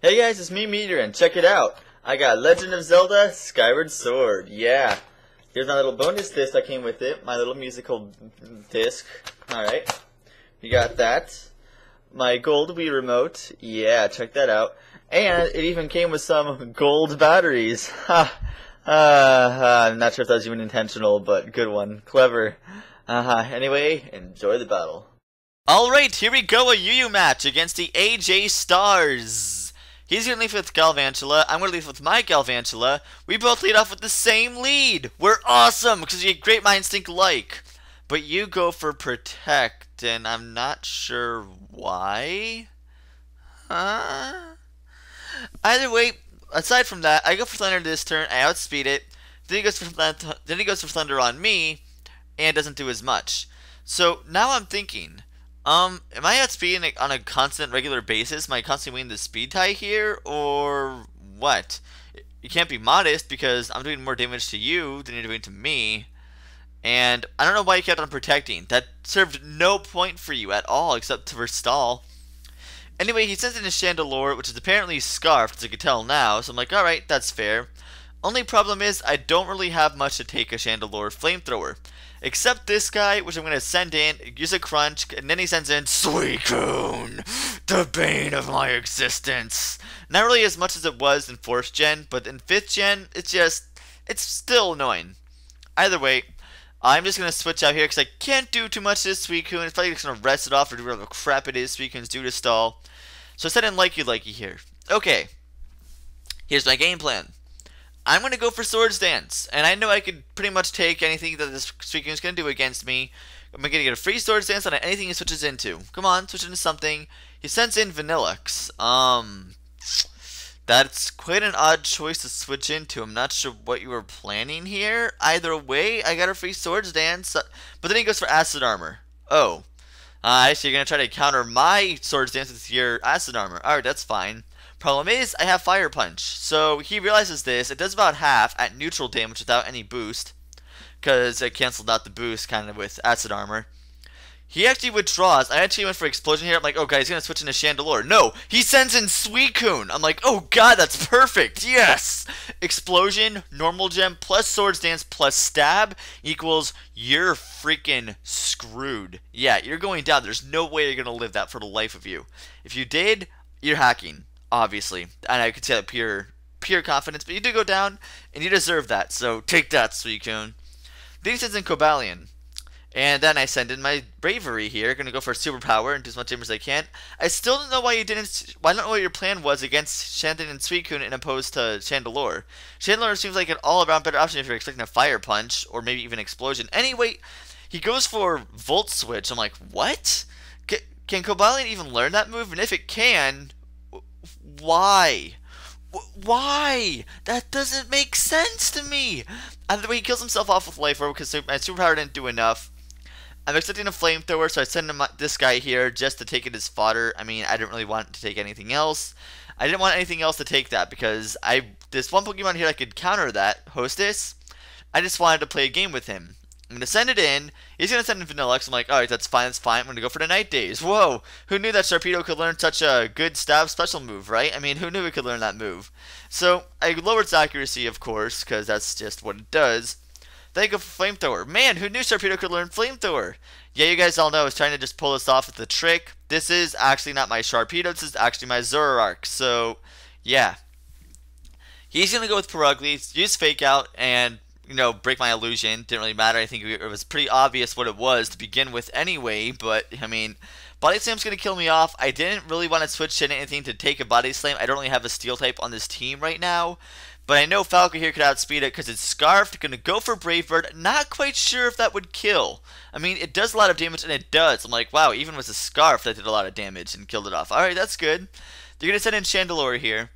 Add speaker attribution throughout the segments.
Speaker 1: Hey guys, it's me, Meteor, and check it out. I got Legend of Zelda Skyward Sword. Yeah. Here's my little bonus disc that came with it. My little musical disc. Alright. You got that. My gold Wii remote. Yeah, check that out. And it even came with some gold batteries. Ha. I'm not sure if that was even intentional, but good one. Clever. Anyway, enjoy the battle. Alright, here we go, a Yu-Yu match against the TheAJSTARZz. He's going to lead with Galvantula, I'm going to lead with my Galvantula. We both lead off with the same lead. We're awesome, because we have great mind sync like. But you go for Protect, and I'm not sure why. Either way, aside from that, I go for Thunder this turn, I outspeed it. Then he goes for Thunder on me, and doesn't do as much. So now I'm thinking, am I outspeeding on a constant, regular basis? Am I constantly winning the speed tie here, or what? You can't be modest because I'm doing more damage to you than you're doing to me. And I don't know why you kept on protecting. That served no point for you at all, except for stall. Anyway, he sends in his Chandelure, which is apparently scarfed, as I can tell now. So I'm like, alright, that's fair. Only problem is, I don't really have much to take a Chandelure Flamethrower. Except this guy, which I'm going to send in, use a crunch, and then he sends in Suicune, the bane of my existence. Not really as much as it was in 4th gen, but in 5th gen, it's still annoying. Either way, I'm just going to switch out here because I can't do too much to this Suicune. It's probably just going to rest it off or do whatever crap it is Suicune's due to stall. So I send in Likey here. Okay, here's my game plan. I'm going to go for Swords Dance, and I know I could pretty much take anything that this Suicune is going to do against me. I'm going to get a free Swords Dance on anything he switches into. Come on, switch into something. He sends in Vanillux. That's quite an odd choice to switch into. I'm not sure what you were planning here. Either way, I got a free Swords Dance, but then he goes for Acid Armor. Oh. So you're going to try to counter my Swords Dance with your Acid Armor. Alright, that's fine. Problem is, I have Fire Punch, so he realizes this. It does about half at neutral damage without any boost, because I canceled out the boost kind of with Acid Armor. He actually withdraws. I actually went for Explosion here. I'm like, oh god, he's going to switch into Chandelure. No, he sends in Suicune. I'm like, oh god, that's perfect. Yes! Explosion, Normal Gem, plus Swords Dance, plus Stab equals you're freaking screwed. Yeah, you're going down. There's no way you're going to live that for the life of you. If you did, you're hacking. Obviously, and I could say that pure confidence, but you do go down, and you deserve that, so take that, Suicune. Then he sends in Cobalion, and then I send in my Bravery here, gonna go for Superpower and do as much damage as I can. I still don't know why you didn't, I don't know what your plan was against Shandon and Suicune in opposed to Chandelure. Chandelure seems like an all-around better option if you're expecting a Fire Punch, or maybe even Explosion. Anyway, he goes for Volt Switch. I'm like, what? Can Cobalion even learn that move? And if it can, why? Why? That doesn't make sense to me. Either way, he kills himself off with Life Orb because my superpower didn't do enough. I'm expecting a Flamethrower, so I send him this guy here just to take it as fodder. I mean, I didn't really want to take anything else. I didn't want anything else to take that because this one Pokemon here I could counter that, Hostess. I just wanted to play a game with him. I'm going to send it in. He's going to send in Vanillux. I'm like, alright, that's fine, that's fine. I'm going to go for the Night Days. Whoa, who knew that Sharpedo could learn such a good stab special move, right? I mean, who knew it could learn that move? So, I lowered its accuracy, of course, because that's just what it does. Then I go for Flamethrower. Man, who knew Sharpedo could learn Flamethrower? Yeah, you guys all know I was trying to just pull this off with the trick. This is actually not my Sharpedo, this is actually my Zoroark. So, yeah. He's going to go with Perugly, use Fake Out, and break my illusion. Didn't really matter. I think it was pretty obvious what it was to begin with anyway, but, I mean, Body Slam's going to kill me off. I didn't really want to switch to anything to take a Body Slam. I don't really have a Steel type on this team right now, but I know Falco here could outspeed it because it's Scarfed. Going to go for Brave Bird. Not quite sure if that would kill. I mean, it does a lot of damage, and it does. I'm like, wow, even with a Scarf, that did a lot of damage and killed it off. Alright, that's good. They're going to send in Chandelure here.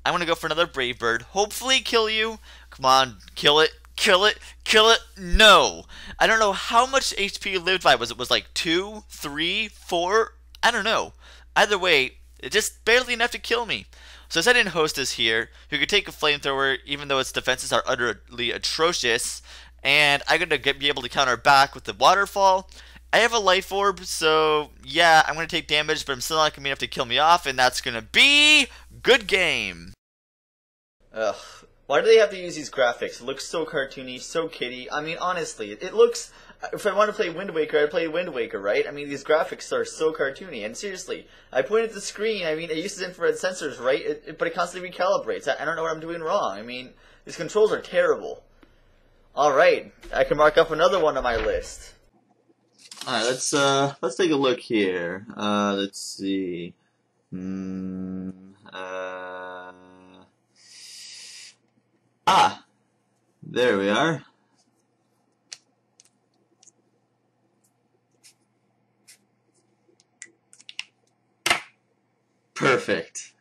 Speaker 1: I'm going to go for another Brave Bird. Hopefully kill you. Come on, kill it. Kill it, kill it, no. I don't know how much HP it lived by. Was it like 2, 3, 4? I don't know. Either way, it just barely enough to kill me. So I sent in Hostess here, who could take a Flamethrower even though its defenses are utterly atrocious. And I'm going to be able to counter back with the Waterfall. I have a life orb, so yeah, I'm gonna take damage, but I'm still not gonna be enough to kill me off, and that's gonna be good game. Ugh. Why do they have to use these graphics? It looks so cartoony, so kiddie. I mean, honestly, it looks... If I want to play Wind Waker, I'd play Wind Waker, right? I mean, these graphics are so cartoony. And seriously, I point at the screen, I mean, it uses infrared sensors, right? But it constantly recalibrates. I don't know what I'm doing wrong. I mean, these controls are terrible. Alright, I can mark up another one on my list. Alright, let's take a look here. Let's see. There we are. Perfect.